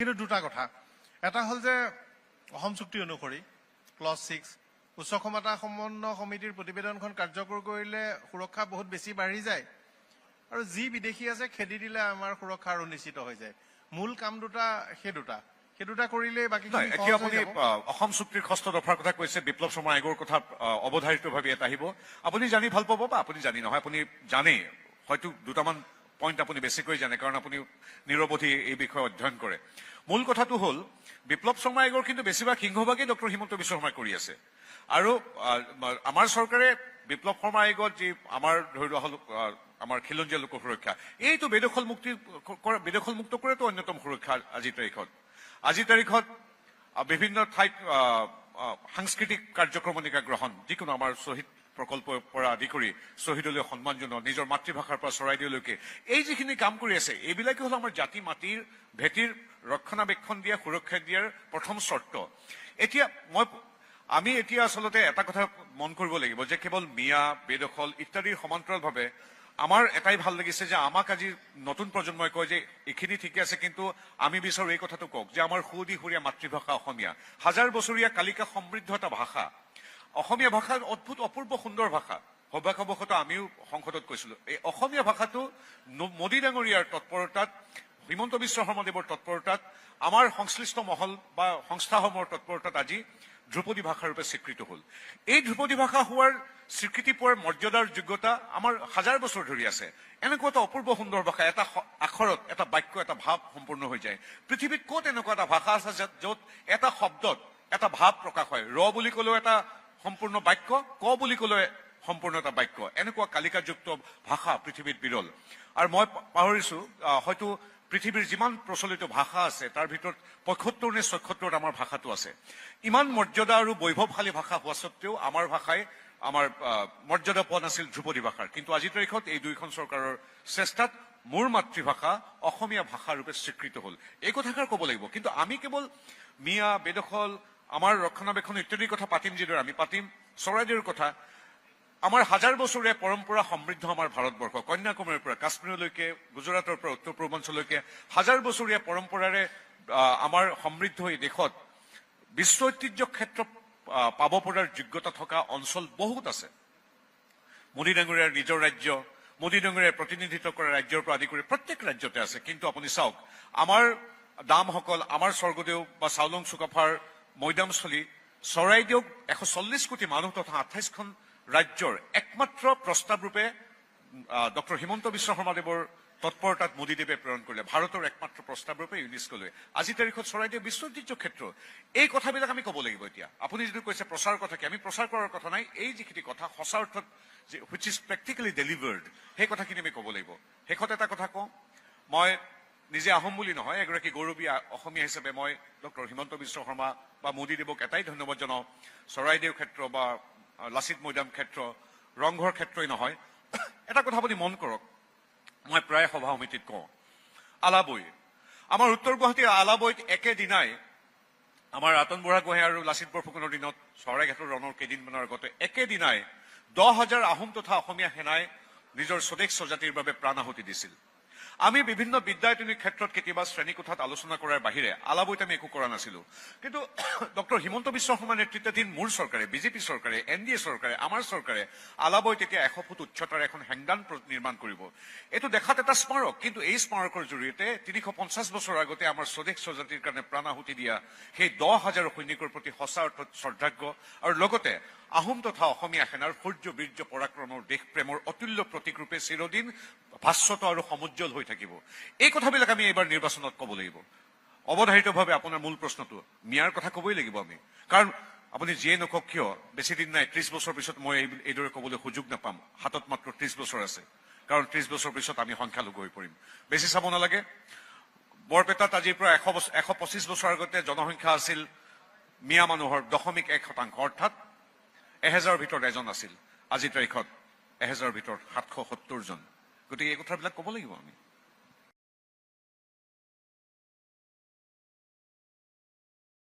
কিন্তু দুটা কথা এটা হল যে অসম চুক্তি অনুসৰি ক্লজ 6 উচ্চ ক্ষমতা সমন্বয় সমিতিৰ প্ৰতিবেদনখন কাৰ্যকৰ কৰিলে সুৰক্ষা বহুত বেছি বাঢ়ি যায় আৰু যি বিদেশী আছে খেদি দিলে আমাৰ সুৰক্ষা আৰু নিশ্চিত হৈ যায় মূল কাম দুটা সেই দুটা কৰিলে বাকি এতিয়া আপুনি অসম চুক্তিৰ ৬ষ্ঠ দফাৰ কথা কৈছে বিপ্লৱ শৰ্মা আয়োগৰ কথা অৱধাৰিতভাৱে এটা আহিব আপুনি জানি ভাল পাব বা আপুনি জানি নহয় আপুনি জানে হয়তো দুটামান পইণ্ট আপুনি বেছিকৈ জানে কাৰণ আপুনি নিৰৱধি এই বিষয়ে অধ্যয়ন কৰে মূল কথাটো হ'ল বিপ্লৱ শৰ্মা আয়োগৰ কিন্তু বেছিভাগ সিংহভাগেই ডক্টৰ হিমন্ত বিশ্ব শৰ্মাই কৰি আছে আৰু আমাৰ চৰকাৰে বিপ্লৱ শৰ্মা আয়োগত যি আমাৰ ধৰি লোৱা হ'ল আমাৰ খিলঞ্জীয়া লোক সুৰক্ষা এইটো বেদখলমুক্ত কৰাটো অন্যতম সুৰক্ষা আজিৰ তাৰিখত বিভিন্ন ঠাইত সাংস্কৃতিক কাৰ্যক্ৰমণিকা গ্ৰহণ যিকোনো আমাৰ শ্বহীদ প্ৰকল্পৰ পৰা আদি কৰি শ্বহীদলৈ সন্মান জনোৱা নিজৰ মাতৃভাষাৰ পৰা চৰাইদেউলৈকে এই যিখিনি কাম কৰি আছে এইবিলাকে হ'ল আমাৰ জাতি মাটিৰ ভেটিৰ ৰক্ষণাবেক্ষণ দিয়া সুৰক্ষা দিয়াৰ প্ৰথম চৰ্ত এতিয়া আমি এতিয়া আচলতে এটা কথা মন কৰিব লাগিব যে কেৱল মিয়া বেদখল ইত্যাদিৰ সমান্তৰালভাৱে আমাৰ এটাই ভাল লাগিছে যে আমাক আজি নতুন প্ৰজন্মই কয় যে এইখিনি ঠিকে আছে কিন্তু আমি বিচাৰো এই কথাটো কওক যে আমাৰ সুদিহুৰীয়া মাতৃভাষা অসমীয়া হাজাৰ বছৰীয়া কালিকা সমৃদ্ধ এটা ভাষা অসমীয়া ভাষা অদ্ভুত অপূৰ্ব সুন্দৰ ভাষা সৌভাগ্যবশতঃ আমিও সংসদত কৈছিলো এই অসমীয়া ভাষাটো মোদী ডাঙৰীয়াৰ তৎপৰতাত হিমন্ত বিশ্ব শৰ্মাদেৱৰ তৎপৰতাত আমাৰ সংশ্লিষ্ট মহল বা সংস্থাসমূহৰ তৎপৰতাত আজি ধ্ৰুপদী ভাষা ৰূপে স্বীকৃত হ'ল এই ধ্ৰুপদী ভাষা হোৱাৰ স্বীকৃতি পোৱাৰ মৰ্যাদাৰ যোগ্যতা আমাৰ হাজাৰ বছৰ ধৰি আছে এনেকুৱা এটা অপূৰ্ব সুন্দৰ ভাষা এটা আখৰত এটা বাক্য এটা ভাৱ সম্পূৰ্ণ হৈ যায় পৃথিৱীত ক'ত এনেকুৱা এটা ভাষা আছে য'ত এটা শব্দত এটা ভাৱ প্ৰকাশ হয় ৰ বুলি ক'লেও এটা সম্পূৰ্ণ বাক্য ক বুলি ক'লে সম্পূৰ্ণ এটা বাক্য এনেকুৱা কালিকাযুক্ত ভাষা পৃথিৱীত বিৰল আৰু মই পাহৰিছো হয়তো পৃথিৱীৰ যিমান প্ৰচলিত ভাষা আছে তাৰ ভিতৰত ৭৫ নে ৭৬ আমাৰ ভাষাটো আছে ইমান মৰ্যাদা আৰু বৈভৱশালী ভাষা হোৱা স্বত্তেও আমাৰ ভাষাই আমাৰ মৰ্যাদা পোৱা নাছিল ধ্ৰুপদী ভাষাৰ কিন্তু আজিৰ তাৰিখত এই দুইখন চৰকাৰৰ চেষ্টাত মোৰ মাতৃভাষা অসমীয়া ভাষা ৰূপে স্বীকৃত হ'ল এই কথাষাৰ ক'ব লাগিব কিন্তু আমি কেৱল মিয়া বেদখল আমাৰ ৰক্ষণাবেক্ষণ ইত্যাদিৰ কথা পাতিম যিদৰে আমি পাতিম চৰাইদেউৰ কথা আমাৰ হাজাৰ বছৰীয়া পৰম্পৰা সমৃদ্ধ আমাৰ ভাৰতবৰ্ষ কন্যাকুমাৰীৰ পৰা কাশ্মীৰলৈকে গুজৰাটৰ পৰা উত্তৰ পূৰ্বাঞ্চললৈকে হাজাৰ বছৰীয়া পৰম্পৰাৰে আমাৰ সমৃদ্ধ এই দেশত বিশ্ব ঐতিহ্য ক্ষেত্ৰ পাব পৰাৰ যোগ্যতা থকা অঞ্চল বহুত আছে মোদী ডাঙৰীয়াৰ নিজৰ ৰাজ্য মোদী ডাঙৰীয়াৰ প্ৰতিনিধিত্ব কৰা ৰাজ্যৰ পৰা আদি কৰি প্ৰত্যেক ৰাজ্যতে আছে কিন্তু আপুনি চাওক আমাৰ দামসকল আমাৰ স্বৰ্গদেউ বা চাওলুং চুকাফাৰ মৈদামস্থলী চৰাইদেউক ১৪০ কোটি মানুহ তথা ২৮খন ৰাজ্যৰ একমাত্ৰ প্ৰস্তাৱ ৰূপে ডক্টৰ হিমন্ত বিশ্ব শৰ্মাদেৱৰ তৎপৰতাত মোদীদেৱে প্ৰেৰণ কৰিলে ভাৰতৰ একমাত্ৰ প্ৰস্তাৱ ৰূপে ইউনেস্কোলৈ আজিৰ তাৰিখত চৰাইদেউ বিশ্ব ঐতিহ্য ক্ষেত্ৰ এই কথাবিলাক আমি ক'ব লাগিব এতিয়া আপুনি যিটো কৈছে প্ৰচাৰৰ কথা কি আমি প্ৰচাৰ কৰাৰ কথা নাই এই যিখিনি কথা সঁচা অৰ্থত হুইচ ইজ প্ৰেক্টিকেলি ডেলিভাৰ্ড সেই কথাখিনি আমি ক'ব লাগিব শেষত এটা কথা কওঁ মই নিজে আহোম বুলি নহয় এগৰাকী গৌৰৱী অসমীয়া হিচাপে মই ডক্টৰ হিমন্ত বিশ্ব শৰ্মা বা মোদীদেৱক এটাই ধন্যবাদ জনাওঁ চৰাইদেউ ক্ষেত্ৰ বা লাচিত মৈদাম ক্ষেত্ৰ ৰংঘৰ ক্ষেত্ৰই নহয় এটা কথা আপুনি মন কৰক মই প্ৰায় সভা সমিতিত কওঁ আলাবৈ আমাৰ উত্তৰ গুৱাহাটীৰ আলাবৈত একেদিনাই আমাৰ ৰাতন বুঢ়াগোহাঁই আৰু লাচিত বৰফুকনৰ দিনত চৰাইঘাটৰ ৰণৰ কেইদিনমানৰ আগতে একেদিনাই ১০,০০০ আহোম তথা অসমীয়া সেনাই নিজৰ স্বদেশ স্বজাতিৰ বাবে প্ৰাণ আহুতি দিছিল আমি বিভিন্ন বিদ্যায়তনিক ক্ষেত্ৰত কেতিয়াবা শ্ৰেণীকোঠাত আলোচনা কৰাৰ বাহিৰে আলাবৈত আমি একো কৰা নাছিলো কিন্তু ডক্টৰ হিমন্ত বিশ্ব শৰ্মা নেতৃত্বাধীন মোৰ চৰকাৰে বিজেপি চৰকাৰে এনডিএ চৰকাৰে আমাৰ চৰকাৰে আলাবৈত এতিয়া ১০০ ফুট উচ্চতাৰ এখন হেংদান নিৰ্মাণ কৰিব এইটো দেখাত এটা স্মাৰক কিন্তু এই স্মাৰকৰ জৰিয়তে ৩৫০ বছৰ আগতে আমাৰ স্বদেশ স্বজাতিৰ কাৰণে প্ৰাণ আহুতি দিয়া সেই ১০,০০০ সৈনিকৰ প্ৰতি সঁচা অৰ্থত শ্ৰদ্ধাৰ্ঘ্য আৰু লগতে আহোম তথা অসমীয়া সেনাৰ শৌৰ্য বীৰ্য পৰাক্ৰমৰ দেশপ্ৰেমৰ অতুল্য প্ৰতীক ৰূপে চিৰদিন ভাস্বত আৰু সমুজ্জ্বল হৈ থাকিব এই কথাবিলাক আমি এইবাৰ নিৰ্বাচনত ক'ব লাগিব অৱধাৰিতভাৱে আপোনাৰ মূল প্ৰশ্নটো মিয়াৰ কথা ক'বই লাগিব আমি কাৰণ আপুনি যিয়ে নকওক কিয় বেছিদিন নাই ৩০ বছৰ পিছত মই এইদৰে ক'বলৈ সুযোগ নাপাম হাতত মাত্ৰ ৩০ বছৰ আছে কাৰণ ৩০ বছৰ পিছত আমি সংখ্যালঘু হৈ পৰিম বেছি চাব নালাগে বৰপেটাত আজিৰ পৰা ১২৫ বছৰ আগতে জনসংখ্যা আছিল মিয়া মানুহৰ ০.১% অৰ্থাৎ ১,০০০ৰ ভিতৰত এজন আছিল আজিৰ তাৰিখত ১,০০০ৰ ভিতৰত ৭৭০ জন গতিকে এই কথাবিলাক ক'ব লাগিব আমি